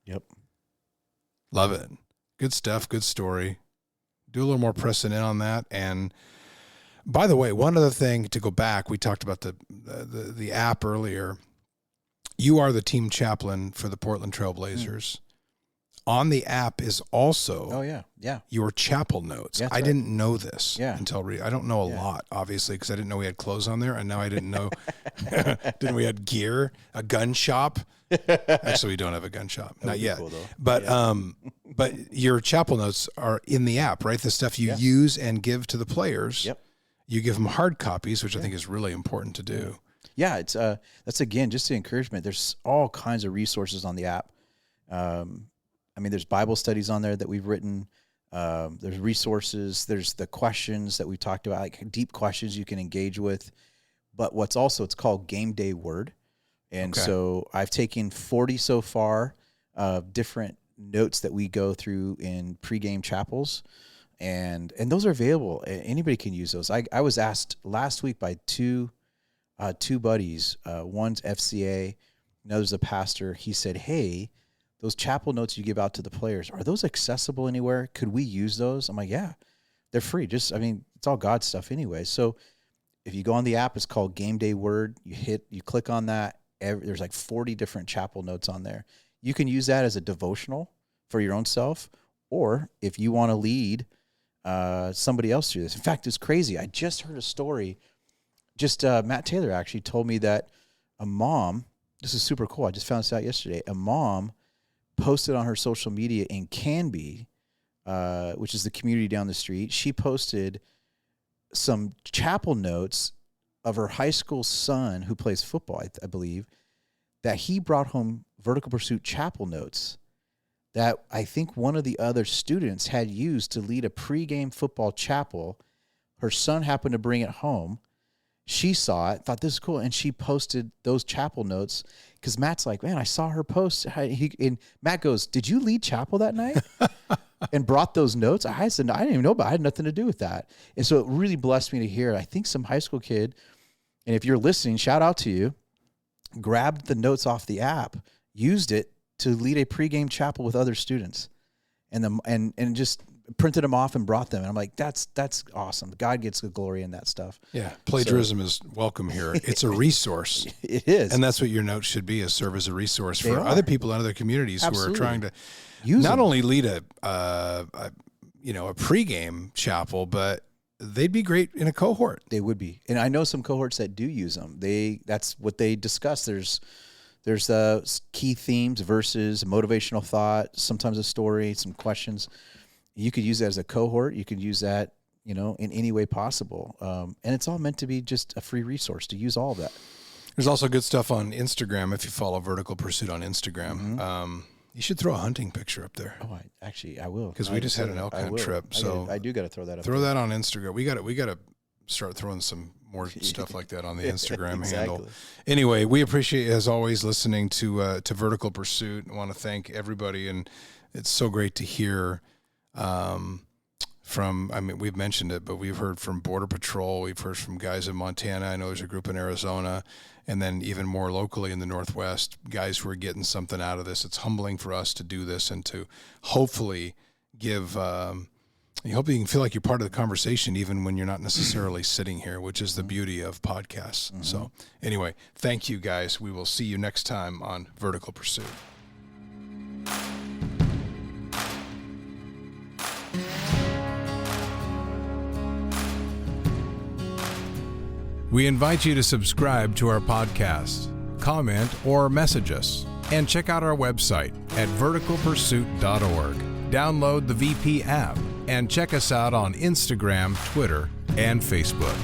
Yep. Love it. Good stuff. Good story. Do a little more pressing in on that. And by the way, one other thing to go back, we talked about the app earlier. You are the team chaplain for the Portland Trailblazers. On the app is also your chapel notes. Yeah, I didn't know this until I don't know a lot, obviously, because I didn't know we had clothes on there, and now I didn't know we had gear, a gun shop. Actually, we don't have a gun shop, not yet. Cool, but your chapel notes are in the app, right? The stuff you use and give to the players. Yep. You give them hard copies, which I think is really important to do. Yeah, it's that's again just the encouragement. There's all kinds of resources on the app. There's Bible studies on there that we've written. There's resources. There's the questions that we talked about, like deep questions you can engage with. But it's called Game Day Word. And so I've taken 40 so far of different notes that we go through in pregame chapels. And those are available. Anybody can use those. I was asked last week by two buddies. One's FCA, another's a pastor. He said, hey, those chapel notes you give out to the players, are those accessible anywhere? Could we use those? I'm like, yeah, they're free. It's all God stuff anyway. So if you go on the app, it's called Game Day Word. You click on that. There's like 40 different chapel notes on there. You can use that as a devotional for your own self, or if you want to lead somebody else through this. In fact, it's crazy. I just heard a story. Matt Taylor actually told me that a mom, this is super cool. I just found this out yesterday. A mom posted on her social media in Canby, which is the community down the street. She posted some chapel notes of her high school son who plays football, I believe, that he brought home Vertical Pursuit chapel notes that I think one of the other students had used to lead a pregame football chapel. Her son happened to bring it home, She saw it, thought this is cool, and she posted those chapel notes because Matt's like, man, I saw her post. And Matt goes, did you lead chapel that night? And brought those notes. I said, I didn't even know about it. I had nothing to do with that. And so it really blessed me to hear. I think some high school kid, and if you're listening, shout out to you, grabbed the notes off the app, used it to lead a pregame chapel with other students, and just printed them off and brought them. And I'm like, that's awesome. God gets the glory in that stuff. Yeah. Plagiarism is welcome here. It's a resource. It is. And that's what your notes should be, is serve as a resource for other people in other communities who are trying to not only lead a pregame chapel, but they'd be great in a cohort. They would be. And I know some cohorts that do use them. That's what they discuss. There's key themes, verses, motivational thought, sometimes a story, some questions. You could use that as a cohort. You could use that, in any way possible. And it's all meant to be just a free resource to use all of that. There's also good stuff on Instagram. If you follow Vertical Pursuit on Instagram, you should throw a hunting picture up there. Oh, I will. Because we just had an elk hunt trip. So I do got to throw that up. Throw that on Instagram. We got to start throwing some more stuff like that on the Instagram handle. Anyway, we appreciate, as always, listening to Vertical Pursuit. I want to thank everybody, and it's so great to hear we've mentioned it, but we've heard from Border Patrol, we've heard from guys in Montana, I know there's a group in Arizona, and then even more locally in the Northwest, guys who are getting something out of this. It's humbling for us to do this and to hopefully give, I hope you can feel like you're part of the conversation even when you're not necessarily sitting here, which is the beauty of podcasts. Mm-hmm. So anyway, thank you guys. We will see you next time on Vertical Pursuit. We invite you to subscribe to our podcast, comment, or message us, and check out our website at verticalpursuit.org. Download the VP app and check us out on Instagram, Twitter, and Facebook.